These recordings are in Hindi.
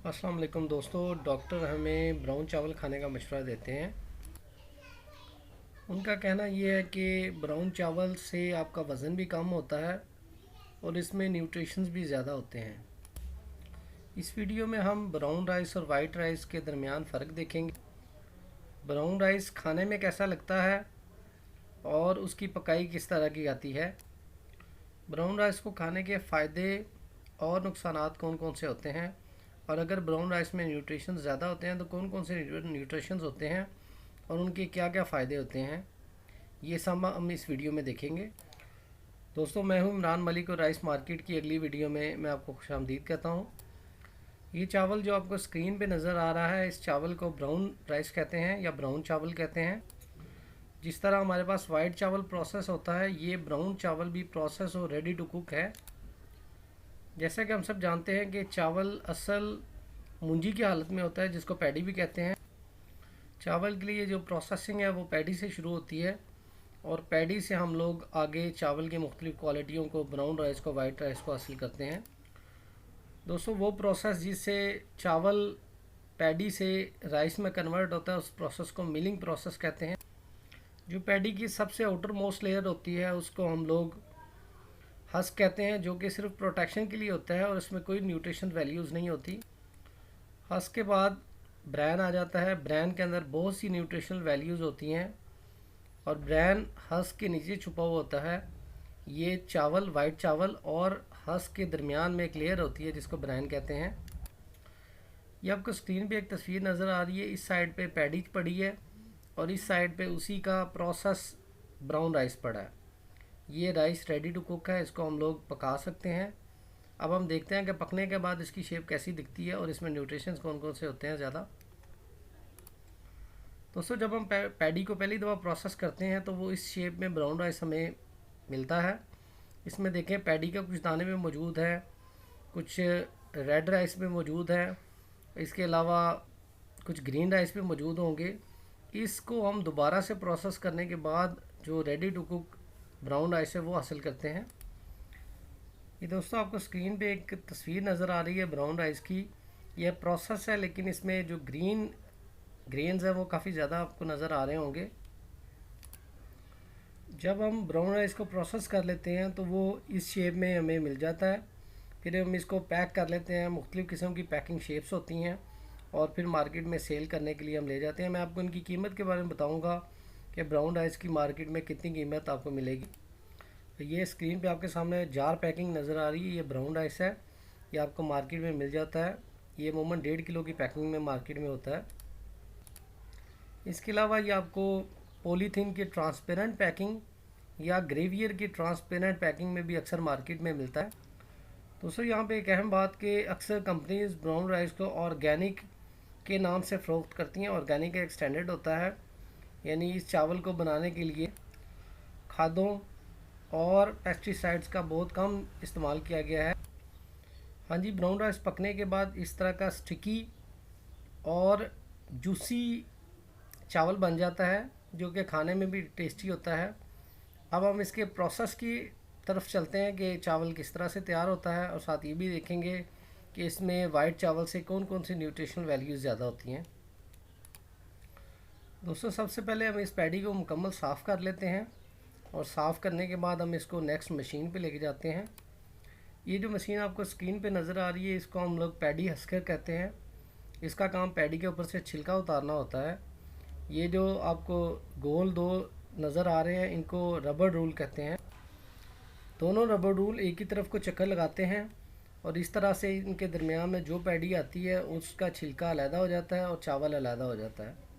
अस्सलाम वालेकुम दोस्तों। डॉक्टर हमें ब्राउन चावल खाने का मशवरा देते हैं। उनका कहना यह है कि ब्राउन चावल से आपका वज़न भी कम होता है और इसमें न्यूट्रिशंस भी ज़्यादा होते हैं। इस वीडियो में हम ब्राउन राइस और वाइट राइस के दरमियान फ़र्क देखेंगे। ब्राउन राइस खाने में कैसा लगता है और उसकी पकाई किस तरह की आती है। ब्राउन राइस को खाने के फ़ायदे और नुकसानात कौन कौन से होते हैं, और अगर ब्राउन राइस में न्यूट्रिशन ज़्यादा होते हैं तो कौन कौन से न्यूट्रिशंस होते हैं और उनके क्या क्या फ़ायदे होते हैं, ये सब हम इस वीडियो में देखेंगे। दोस्तों, मैं हूं इमरान मलिक और राइस मार्केट की अगली वीडियो में मैं आपको खुशामदीद कहता हूं। ये चावल जो आपको स्क्रीन पे नज़र आ रहा है, इस चावल को ब्राउन राइस कहते हैं या ब्राउन चावल कहते हैं। जिस तरह हमारे पास वाइट चावल प्रोसेस होता है, ये ब्राउन चावल भी प्रोसेस और रेडी टू कुक है। जैसा कि हम सब जानते हैं कि चावल असल मुंजी की हालत में होता है, जिसको पैडी भी कहते हैं। चावल के लिए जो प्रोसेसिंग है वो पैडी से शुरू होती है और पैडी से हम लोग आगे चावल की मुख्तलिफ़ क्वालिटियों को, ब्राउन राइस को, वाइट राइस को हासिल करते हैं। दोस्तों, वो प्रोसेस जिससे चावल पैडी से राइस में कन्वर्ट होता है, उस प्रोसेस को मिलिंग प्रोसेस कहते हैं। जो पैडी की सबसे आउटर मोस्ट लेयर होती है उसको हम लोग हस्क कहते हैं, जो कि सिर्फ प्रोटेक्शन के लिए होता है और इसमें कोई न्यूट्रिशन वैल्यूज़ नहीं होती। हस्क के बाद ब्रैन आ जाता है। ब्रैन के अंदर बहुत सी न्यूट्रिशनल वैल्यूज़ होती हैं और ब्रैन हस्क के नीचे छुपा हुआ होता है। ये चावल, वाइट चावल और हस्क के दरमियान में एक लेयर होती है जिसको ब्रैन कहते हैं। ये आपको स्क्रीन पे एक तस्वीर नज़र आ रही है। इस साइड पे पैडी पड़ी है और इस साइड पे उसी का प्रोसेस ब्राउन राइस पड़ा है। ये राइस रेडी टू कुक है, इसको हम लोग पका सकते हैं। अब हम देखते हैं कि पकने के बाद इसकी शेप कैसी दिखती है और इसमें न्यूट्रिशंस कौन कौन से होते हैं ज़्यादा। दोस्तों, जब हम पैडी को पहली दफ़ा प्रोसेस करते हैं तो वो इस शेप में ब्राउन राइस हमें मिलता है। इसमें देखें, पैडी का कुछ दाने में मौजूद है, कुछ रेड राइस में मौजूद है, इसके अलावा कुछ ग्रीन राइस में मौजूद होंगे। इसको हम दोबारा से प्रोसेस करने के बाद जो ready to cook brown rice है वो हासिल करते हैं। ये दोस्तों, आपको स्क्रीन पे एक तस्वीर नज़र आ रही है ब्राउन राइस की। यह प्रोसेस है, लेकिन इसमें जो ग्रीन ग्रेन्स है वो काफ़ी ज़्यादा आपको नज़र आ रहे होंगे। जब हम ब्राउन राइस को प्रोसेस कर लेते हैं तो वो इस शेप में हमें मिल जाता है। फिर हम इसको पैक कर लेते हैं। मुख्तलिफ़ किस्म की पैकिंग शेप्स होती हैं और फिर मार्केट में सेल करने के लिए हम ले जाते हैं। मैं आपको इनकी कीमत के बारे में बताऊंगा कि ब्राउन राइस की मार्केट में कितनी कीमत आपको मिलेगी। तो ये स्क्रीन पे आपके सामने जार पैकिंग नज़र आ रही है, ये ब्राउन राइस है। ये आपको मार्केट में मिल जाता है। ये अमूमन 1.5 किलो की पैकिंग में मार्केट में होता है। इसके अलावा ये आपको पॉलीथीन की ट्रांसपेरेंट पैकिंग या ग्रेवियर की ट्रांसपेरेंट पैकिंग में भी अक्सर मार्केट में मिलता है। दोस्तों, यहाँ पे एक अहम बात कि अक्सर कंपनीज ब्राउन राइस को ऑर्गेनिक के नाम से फ़रोख्त करती हैं। ऑर्गेनिक का एक स्टैंडर्ड होता है, यानी इस चावल को बनाने के लिए खादों और पेस्टिसाइड्स का बहुत कम इस्तेमाल किया गया है। हाँ जी, ब्राउन राइस पकने के बाद इस तरह का स्टिकी और जूसी चावल बन जाता है, जो कि खाने में भी टेस्टी होता है। अब हम इसके प्रोसेस की तरफ चलते हैं कि चावल किस तरह से तैयार होता है और साथ ये भी देखेंगे कि इसमें वाइट चावल से कौन कौन सी न्यूट्रिशनल वैल्यूज़ ज़्यादा होती हैं। दोस्तों, सबसे पहले हम इस पैडी को मुकम्मल साफ़ कर लेते हैं और साफ़ करने के बाद हम इसको नेक्स्ट मशीन पे लेके जाते हैं। ये जो मशीन आपको स्क्रीन पे नज़र आ रही है, इसको हम लोग पैडी हस्कर कहते हैं। इसका काम पैडी के ऊपर से छिलका उतारना होता है। ये जो आपको गोल दो नज़र आ रहे हैं, इनको रबर रूल कहते हैं। दोनों रबर रूल एक ही तरफ को चक्कर लगाते हैं और इस तरह से इनके दरमियान में जो पैडी आती है उसका छिलका अलहदा हो जाता है और चावल अलहदा हो जाता है।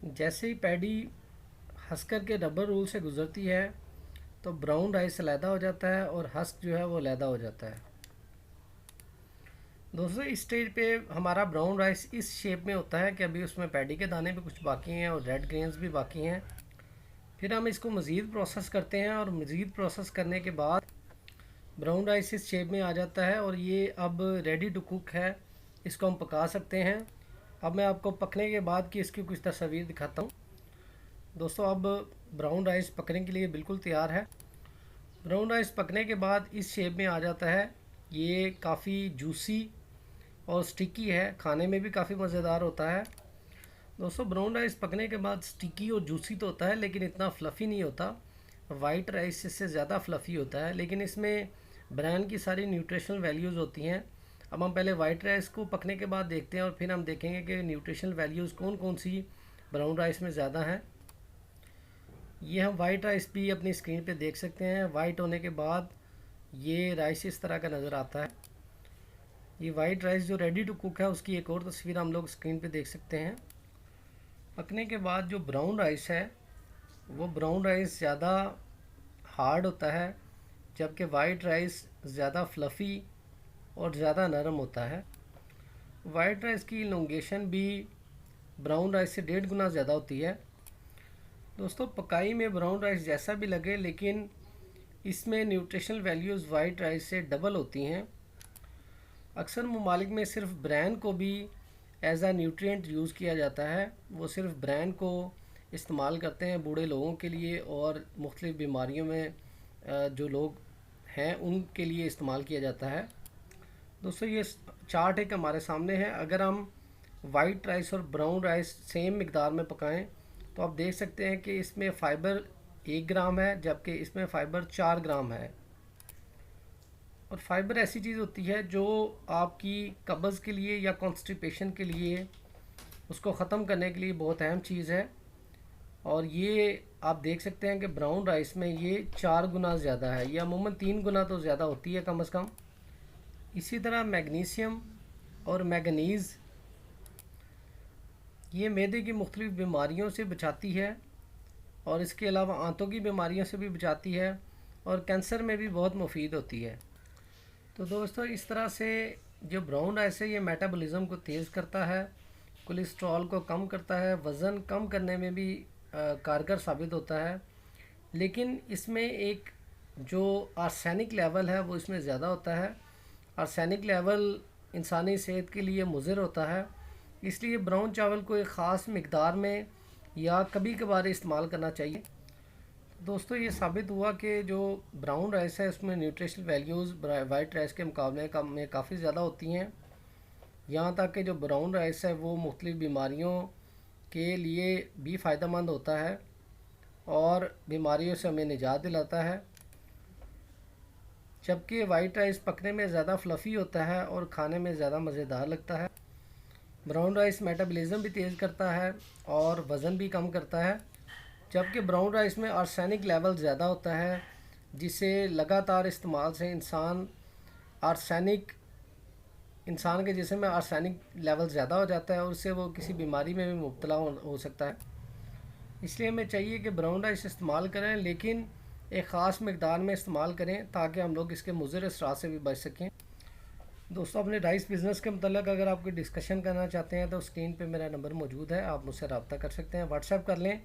जैसे ही पैडी हस्कर के रबर रूल से गुज़रती है तो ब्राउन राइस अलहदा हो जाता है और हस्क जो है वो अलहदा हो जाता है। दोस्तों, इस स्टेज पे हमारा ब्राउन राइस इस शेप में होता है कि अभी उसमें पैडी के दाने भी कुछ बाकी हैं और रेड ग्रेन्स भी बाकी हैं। फिर हम इसको मज़ीद प्रोसेस करते हैं और मज़ीद प्रोसेस करने के बाद ब्राउन राइस इस शेप में आ जाता है और ये अब रेडी टू कुक है। इसको हम पका सकते हैं। अब मैं आपको पकने के बाद की इसकी कुछ तस्वीर दिखाता हूँ। दोस्तों, अब ब्राउन राइस पकने के लिए बिल्कुल तैयार है। ब्राउन राइस पकने के बाद इस शेप में आ जाता है। ये काफ़ी जूसी और स्टिकी है, खाने में भी काफ़ी मज़ेदार होता है। दोस्तों ब्राउन राइस पकने के बाद स्टिकी और जूसी तो होता है, लेकिन इतना फ्लफ़ी नहीं होता। वाइट राइस इससे ज़्यादा फ्लफ़ी होता है, लेकिन इसमें ब्रांड की सारी न्यूट्रिशनल वैल्यूज़ होती हैं। अब हम पहले वाइट राइस को पकने के बाद देखते हैं और फिर हम देखेंगे कि न्यूट्रिशनल वैल्यूज़ कौन कौन सी ब्राउन राइस में ज़्यादा हैं। ये हम वाइट राइस भी अपनी स्क्रीन पे देख सकते हैं। वाइट होने के बाद ये राइस इस तरह का नज़र आता है। ये वाइट राइस जो रेडी टू कुक है उसकी एक और तस्वीर हम लोग स्क्रीन पे देख सकते हैं। पकने के बाद जो ब्राउन राइस है वो ब्राउन राइस ज़्यादा हार्ड होता है, जबकि वाइट राइस ज़्यादा फ्लफ़ी और ज़्यादा नरम होता है। वाइट राइस की इलोंगेशन भी ब्राउन राइस से 1.5 गुना ज़्यादा होती है। दोस्तों पकाई में ब्राउन राइस जैसा भी लगे, लेकिन इसमें न्यूट्रिशनल वैल्यूज़ वाइट राइस से डबल होती हैं। अक्सर ममालिक में सिर्फ ब्रान को भी एज आ न्यूट्रिएंट यूज़ किया जाता है। वो सिर्फ ब्रान को इस्तेमाल करते हैं बूढ़े लोगों के लिए और मुख्तलिफ़ बीमारियों में जो लोग हैं उनके लिए इस्तेमाल किया जाता है। दोस्तों ये चार्ट एक हमारे सामने है। अगर हम वाइट राइस और ब्राउन राइस सेम मिकदार में पकाएं तो आप देख सकते हैं कि इसमें फ़ाइबर 1 ग्राम है, जबकि इसमें फ़ाइबर 4 ग्राम है। और फाइबर ऐसी चीज़ होती है जो आपकी कब्ज़ के लिए या कॉन्स्टिपेशन के लिए उसको ख़त्म करने के लिए बहुत अहम चीज़ है। और ये आप देख सकते हैं कि ब्राउन राइस में ये 4 गुना ज़्यादा है, या अमूमन 3 गुना तो ज़्यादा होती है कम से कम। इसी तरह मैग्नीशियम और मैंगनीज़ ये मैदे की मुख्तलिफ़ बीमारियों से बचाती है, और इसके अलावा आंतों की बीमारियों से भी बचाती है, और कैंसर में भी बहुत मुफीद होती है। तो दोस्तों इस तरह से जो ब्राउन राइस है ये मेटाबॉलिज्म को तेज़ करता है, कोलेस्ट्रॉल को कम करता है, वज़न कम करने में भी कारगर साबित होता है। लेकिन इसमें एक जो आर्सेनिक लेवल है वो इसमें ज़्यादा होता है। आर्सेनिक लेवल इंसानी सेहत के लिए मुज़र होता है, इसलिए ब्राउन चावल को एक ख़ास मिकदार में या कभी कभार इस्तेमाल करना चाहिए। दोस्तों ये साबित हुआ कि जो ब्राउन राइस है उसमें न्यूट्रिशनल वैल्यूज़ वाइट राइस के मुकाबले में काफ़ी ज़्यादा होती हैं। यहाँ तक कि जो ब्राउन राइस है वो मुख्तलिफ़ बीमारियों के लिए भी फ़ायदेमंद होता है और बीमारियों से हमें निजात दिलाता है, जबकि वाइट राइस पकने में ज़्यादा फ्लफ़ी होता है और खाने में ज़्यादा मज़ेदार लगता है। ब्राउन राइस मेटाबॉलिज्म भी तेज़ करता है और वज़न भी कम करता है, जबकि ब्राउन राइस में आर्सेनिक लेवल ज़्यादा होता है, जिसे लगातार इस्तेमाल से इंसान के जिस्म में आर्सेनिक लेवल ज़्यादा हो जाता है और उससे वो किसी बीमारी में भी मुब्तला हो सकता है। इसलिए हमें चाहिए कि ब्राउन राइस इस्तेमाल करें, लेकिन एक ख़ास मकदार में इस्तेमाल करें ताकि हम लोग इसके मुज़र असरात से भी बच सकें। दोस्तों अपने राइस बिज़नेस के मतलब अगर आप कोई डिस्कशन करना चाहते हैं तो स्क्रीन पे मेरा नंबर मौजूद है, आप मुझसे रब्ता कर सकते हैं, व्हाट्सएप कर लें,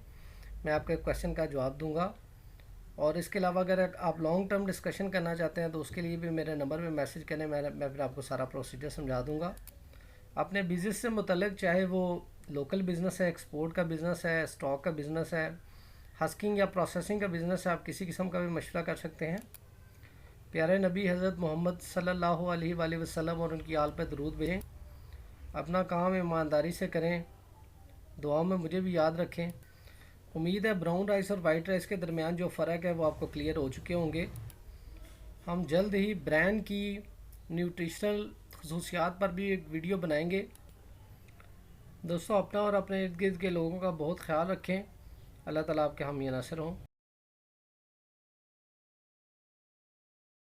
मैं आपके क्वेश्चन का जवाब दूंगा। और इसके अलावा अगर आप लॉन्ग टर्म डिस्कशन करना चाहते हैं तो उसके लिए भी मेरे नंबर पे मैसेज करें, मैं फिर आपको सारा प्रोसीजर समझा दूंगा। अपने बिज़नेस से मुतल्लिक़ चाहे वो लोकल बिज़नेस है, एक्सपोर्ट का बिज़नेस है, स्टॉक का बिज़नेस है, हस्किंग या प्रोसेसिंग का बिज़नेस है, आप किसी किस्म का भी मशवरा कर सकते हैं। प्यारे नबी हज़रत मोहम्मद सल्लल्लाहु अलैहि वसल्लम और उनकी आल पर दरूद भेजें। अपना काम ईमानदारी से करें, दुआओं में मुझे भी याद रखें। उम्मीद है ब्राउन राइस और वाइट राइस के दरमियान जो फ़र्क है वो आपको क्लियर हो चुके होंगे। हम जल्द ही ब्रांड की न्यूट्रिशनल खसूसियात पर भी एक वीडियो बनाएंगे। दोस्तों अपना और अपने इर्द गिर्द के लोगों का बहुत ख्याल रखें। अल्लाह ताला आपके हामी नासिर हों।